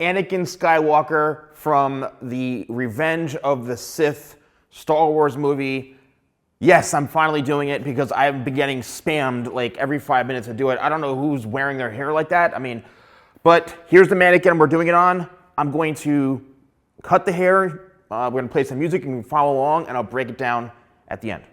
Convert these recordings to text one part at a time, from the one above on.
Anakin Skywalker from the Revenge of the Sith Star Wars movie. Yes, I'm finally doing it because I've been getting spammed like every 5 minutes to do it. I don't know who's wearing their hair like that. I mean, but here's the mannequin we're doing it on. I'm going to cut the hair. We're going to play some music and follow along, and I'll break it down at the end.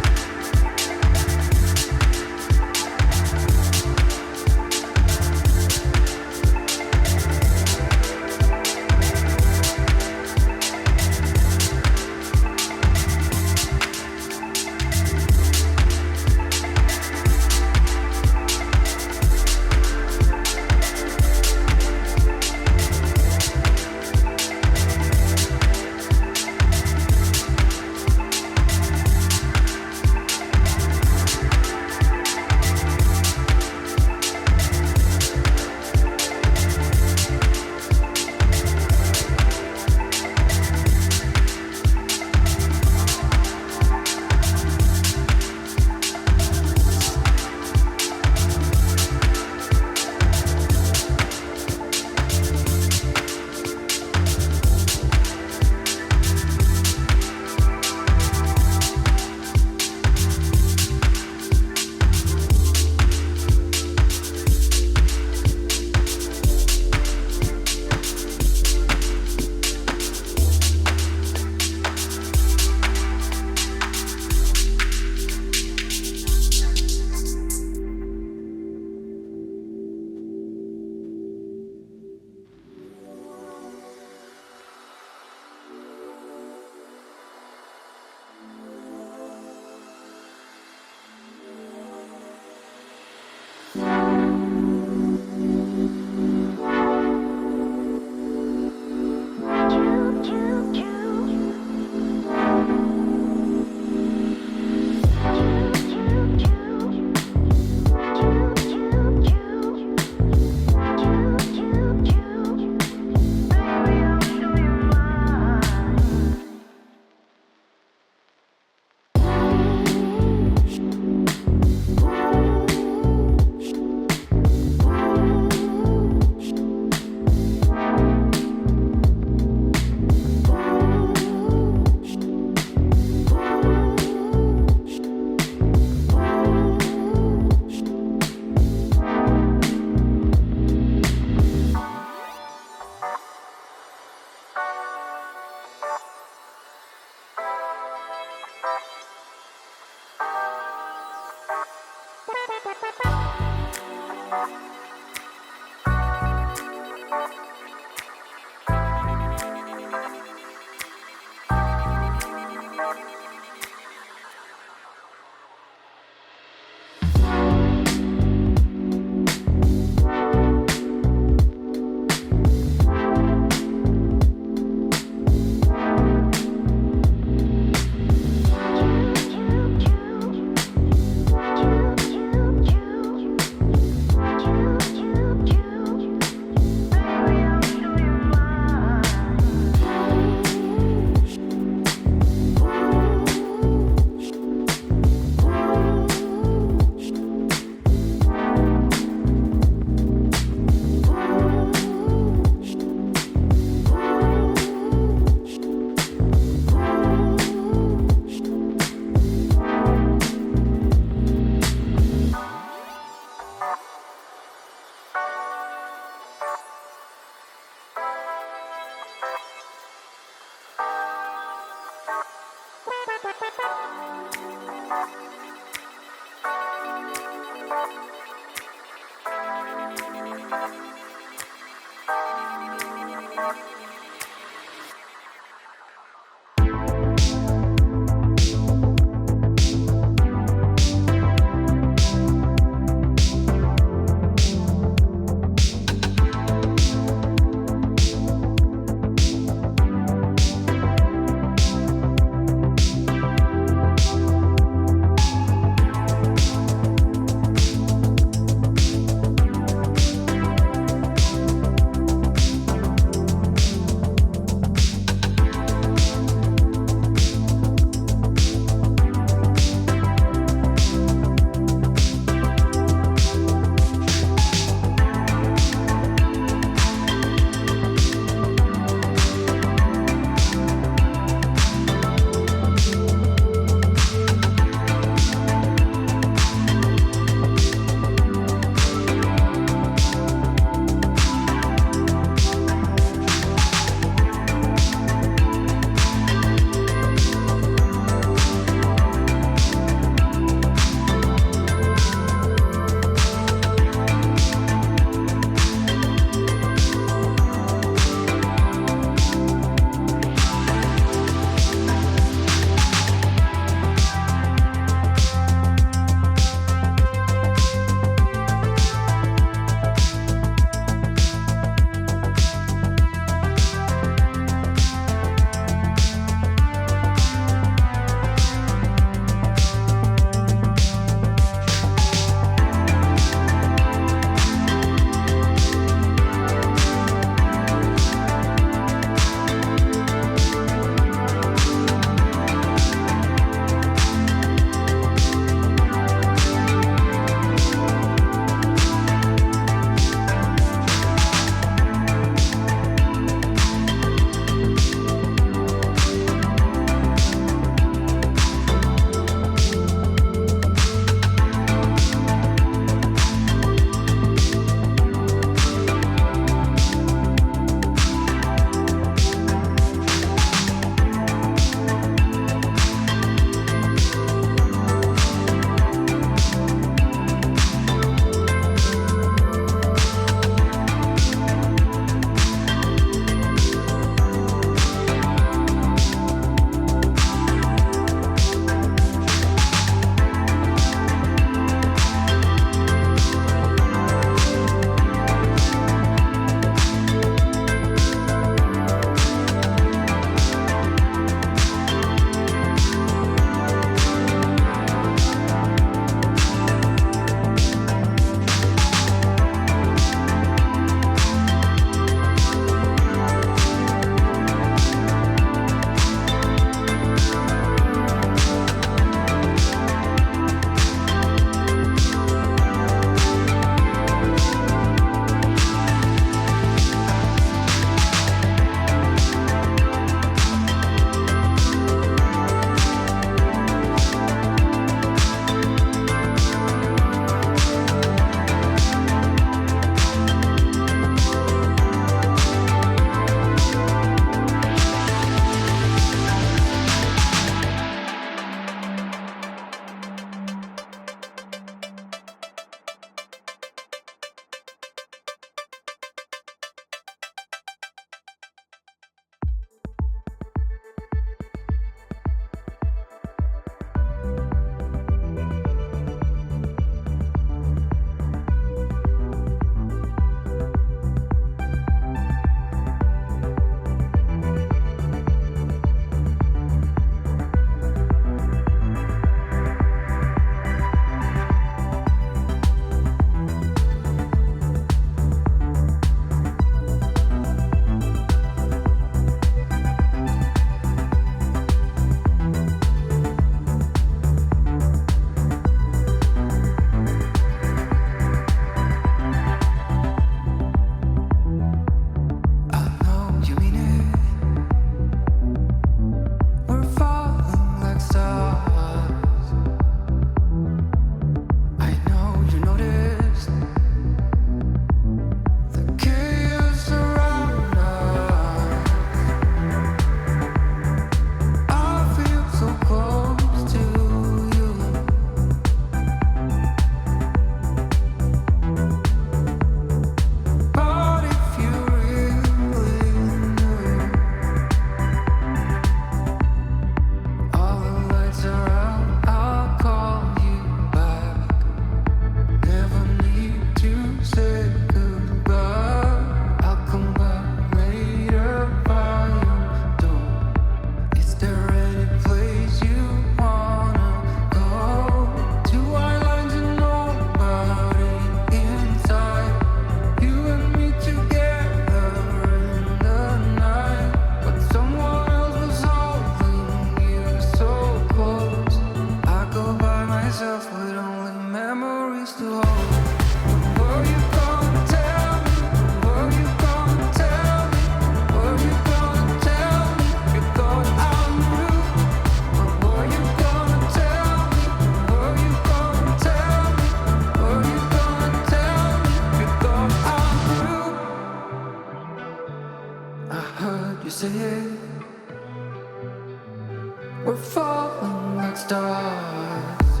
stars,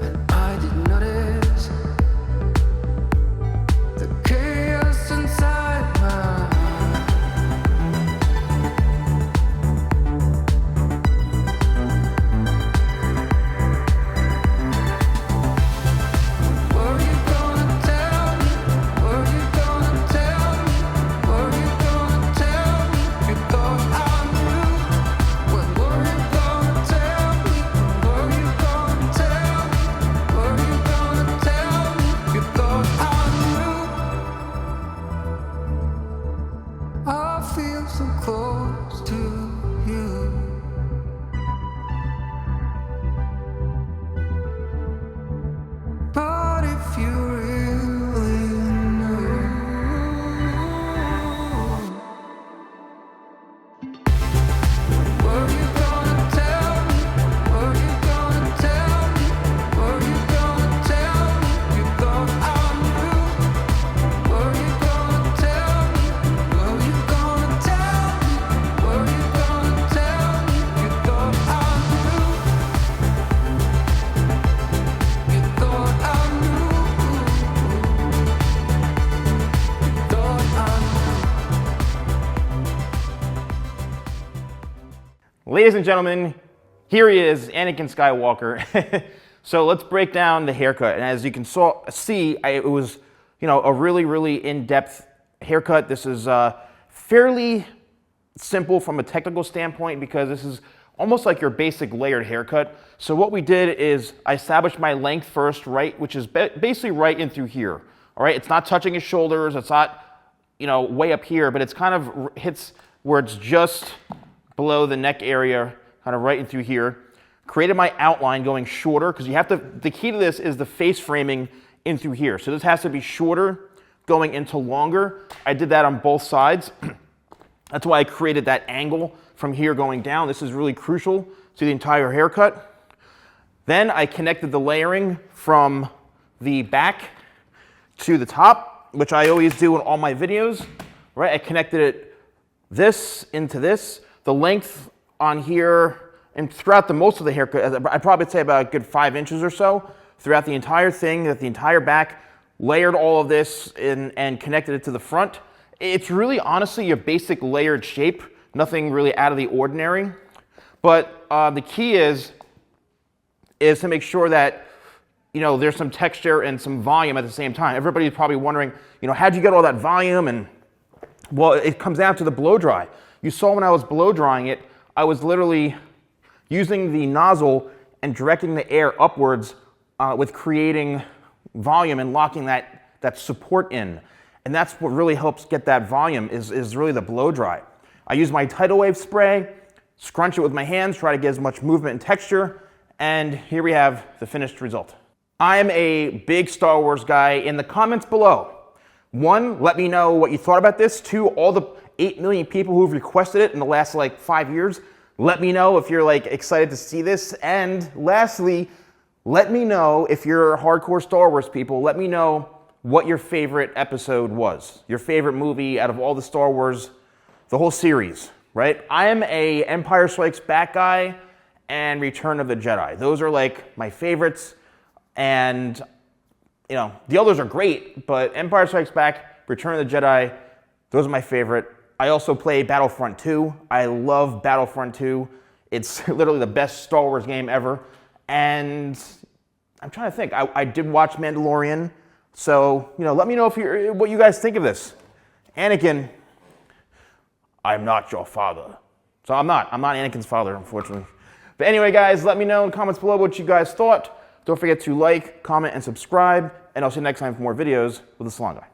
and I didn't notice the chaos inside my heart. Were you gonna tell me? Were you gonna tell me? Were you gonna tell me? You thought I knew. When were you gonna tell me? Were you gonna tell me? Were you gonna tell me? You thought I knew. I feel so close to you. But if you really knew, were you gonna tell me? Were you gonna tell me? Were you gonna tell me? You thought I knew. Were you gonna tell me? Were you gonna tell me? Were you gonna tell me? You thought I knew. You thought I knew. You thought I knew. Ladies and gentlemen, here he is, Anakin Skywalker. So let's break down the haircut. And as you can see, it was, a really, really in-depth haircut. This is fairly simple from a technical standpoint because this is almost like your basic layered haircut. So what we did is I established my length first, right, which is basically right in through here. All right, it's not touching his shoulders. It's not, way up here, but it's kind of hits where it's just below the neck area, kind of right in through here. Created my outline going shorter because you have to, the key to this is the face framing in through here. So this has to be shorter going into longer. I did that on both sides. That's why I created that angle from here going down. This is really crucial to the entire haircut. Then I connected the layering from the back to the top, which I always do in all my videos, right? I connected this into this. The length on here and throughout most of the haircut, I'd probably say about a good 5 inches or so throughout the entire thing, the entire back, layered all of this and connected it to the front. It's really honestly a basic layered shape, nothing really out of the ordinary. But the key is to make sure that there's some texture and some volume at the same time. Everybody's probably wondering, how'd you get all that volume? And well, it comes down to the blow dry. You saw when I was blow drying it, I was literally using the nozzle and directing the air upwards with creating volume and locking that support in. And that's what really helps get that volume is really the blow dry. I use my tidal wave spray, scrunch it with my hands, try to get as much movement and texture, and here we have the finished result. I'm a big Star Wars guy. In the comments below, 1, let me know what you thought about this. 2, all the 8 million people who've requested it in the last 5 years, let me know if you're excited to see this. And lastly, let me know if you're hardcore Star Wars people, let me know what your favorite episode was. Your favorite movie out of all the Star Wars, the whole series, right? I am a Empire Strikes Back guy and Return of the Jedi. Those are my favorites. And, the others are great, but Empire Strikes Back, Return of the Jedi, those are my favorite. I also play Battlefront 2. I love Battlefront 2. It's literally the best Star Wars game ever. And I'm trying to think. I did watch Mandalorian. So, let me know what you guys think of this. Anakin, I'm not your father. So I'm not Anakin's father, unfortunately. But anyway, guys, let me know in the comments below what you guys thought. Don't forget to like, comment, and subscribe. And I'll see you next time for more videos with the Salon Guy.